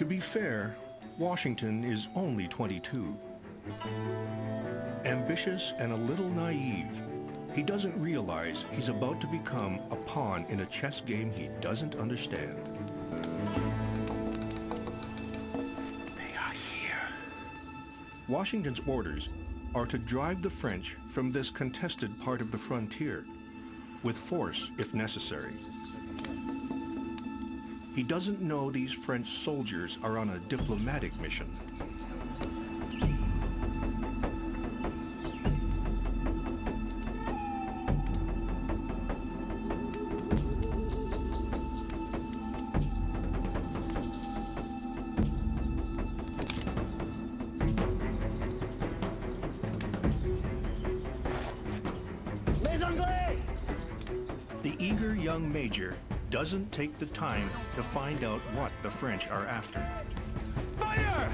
To be fair, Washington is only 22. Ambitious and a little naive, he doesn't realize he's about to become a pawn in a chess game he doesn't understand. They are here. Washington's orders are to drive the French from this contested part of the frontier, with force if necessary. He doesn't know these French soldiers are on a diplomatic mission. The eager young major doesn't take the time to find out what the French are after. Fire!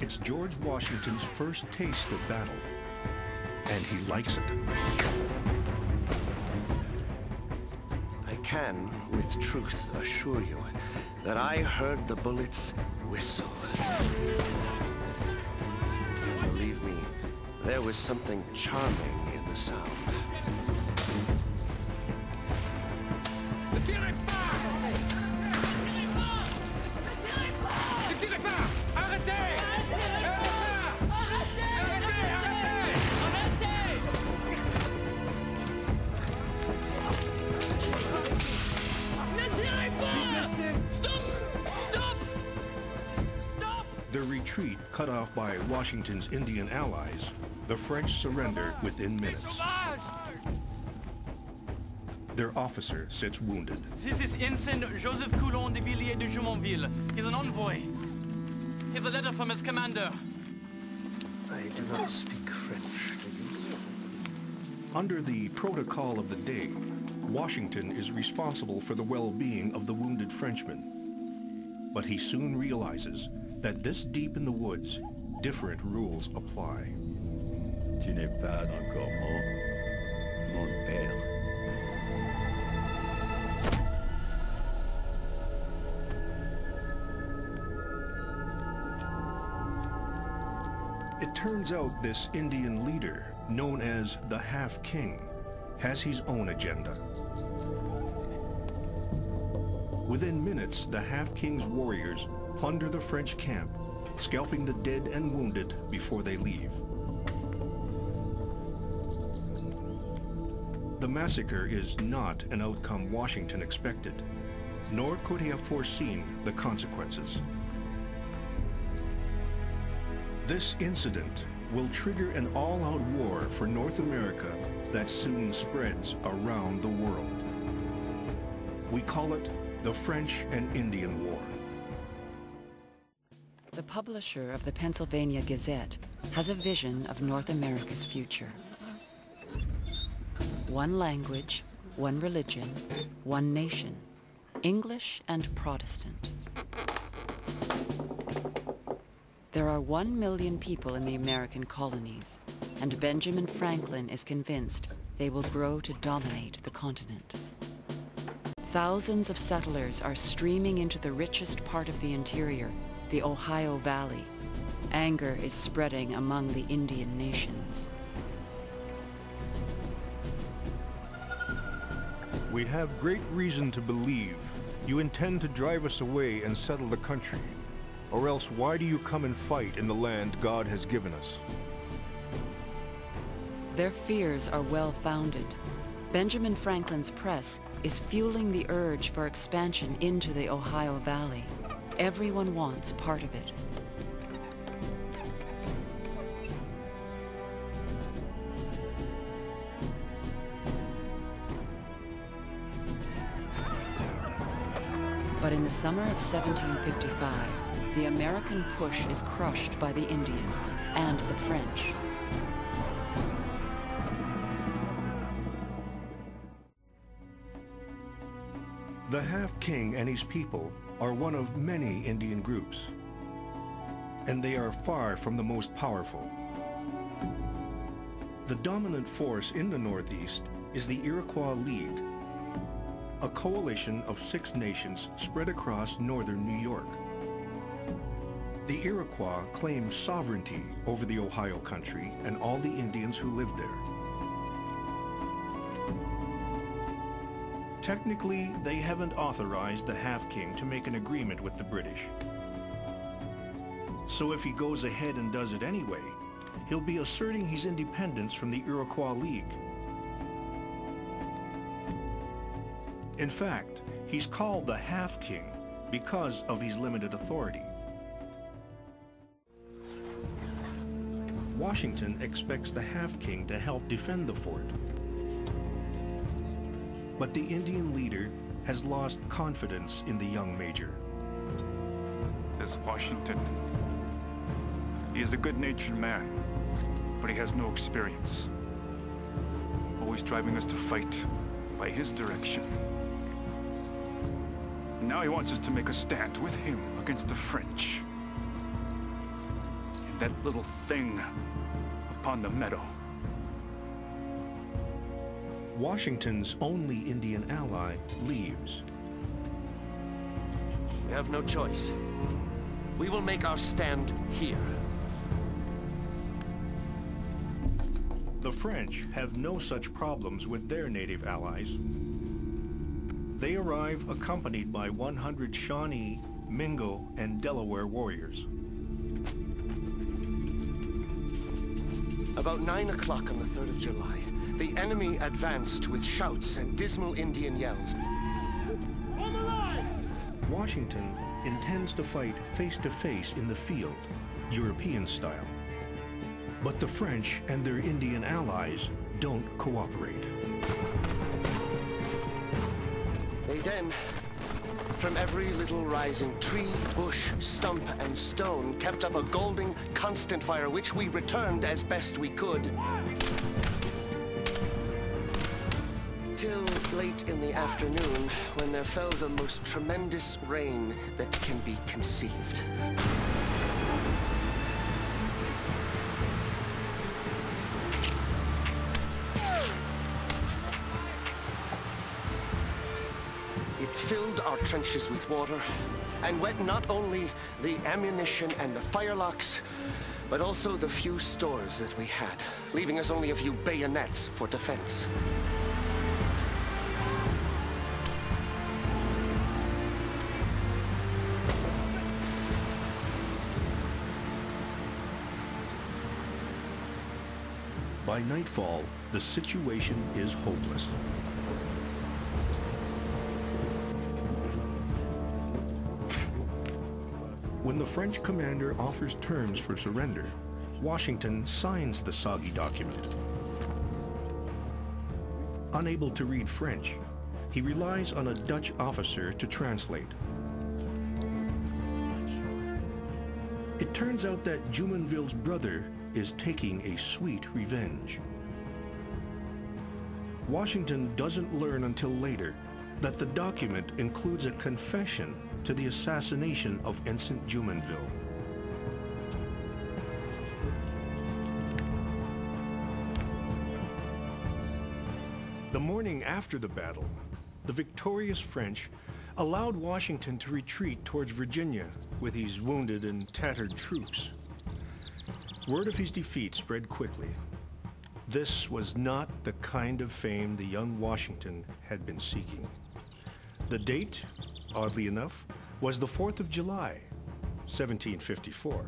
It's George Washington's first taste of battle, and he likes it. I can, with truth, assure you that I heard the bullets whistle. Believe me, there was something charming in the sound. Their retreat cut off by Washington's Indian allies, the French surrender within minutes. Their officer sits wounded. This is Ensign Joseph Coulon de Jumonville. He's an envoy. Here's a letter from his commander. I do not speak French, do you? Under the protocol of the day, Washington is responsible for the well-being of the wounded Frenchmen. But he soon realizes that this deep in the woods, different rules apply. Tu n'es pas encore mort, mon père. It turns out this Indian leader, known as the Half-King, has his own agenda. Within minutes, the Half-King's warriors plunder the French camp, scalping the dead and wounded before they leave. The massacre is not an outcome Washington expected, nor could he have foreseen the consequences. This incident will trigger an all-out war for North America that soon spreads around the world. We call it the French and Indian War. The publisher of the Pennsylvania Gazette has a vision of North America's future. One language, one religion, one nation, English and Protestant. There are 1 million people in the American colonies, and Benjamin Franklin is convinced they will grow to dominate the continent. Thousands of settlers are streaming into the richest part of the interior, the Ohio Valley. Anger is spreading among the Indian nations. We have great reason to believe you intend to drive us away and settle the country. Or else why do you come and fight in the land God has given us? Their fears are well-founded. Benjamin Franklin's press is fueling the urge for expansion into the Ohio Valley. Everyone wants part of it. But in the summer of 1755, the American push is crushed by the Indians and the French. The Half-King and his people are one of many Indian groups, and they are far from the most powerful. The dominant force in the Northeast is the Iroquois League, a coalition of 6 nations spread across northern New York. The Iroquois claimed sovereignty over the Ohio country and all the Indians who lived there. Technically, they haven't authorized the Half-King to make an agreement with the British. So if he goes ahead and does it anyway, he'll be asserting his independence from the Iroquois League. In fact, he's called the Half-King because of his limited authority. Washington expects the Half-King to help defend the fort. But the Indian leader has lost confidence in the young major. This Washington, he is a good-natured man, but he has no experience. Always driving us to fight by his direction. Now he wants us to make a stand with him against the French. And that little thing upon the meadow. Washington's only Indian ally leaves. We have no choice. We will make our stand here. The French have no such problems with their native allies. They arrive accompanied by 100 Shawnee, Mingo, and Delaware warriors. About 9 o'clock on the 3rd of July, the enemy advanced with shouts and dismal Indian yells. Washington intends to fight face-to-face in the field, European style. But the French and their Indian allies don't cooperate. They then, from every little rising tree, bush, stump, and stone, kept up a golden, constant fire, which we returned as best we could. Till late in the afternoon, when there fell the most tremendous rain that can be conceived. It filled our trenches with water and wet not only the ammunition and the firelocks, but also the few stores that we had, leaving us only a few bayonets for defense. By nightfall, the situation is hopeless. When the French commander offers terms for surrender, Washington signs the soggy document. Unable to read French, he relies on a Dutch officer to translate. It turns out that Jumonville's brother is taking a sweet revenge. Washington doesn't learn until later that the document includes a confession to the assassination of Ensign Jumonville. The morning after the battle, the victorious French allowed Washington to retreat towards Virginia with his wounded and tattered troops. Word of his defeat spread quickly. This was not the kind of fame the young Washington had been seeking. The date, oddly enough, was the 4th of July, 1754.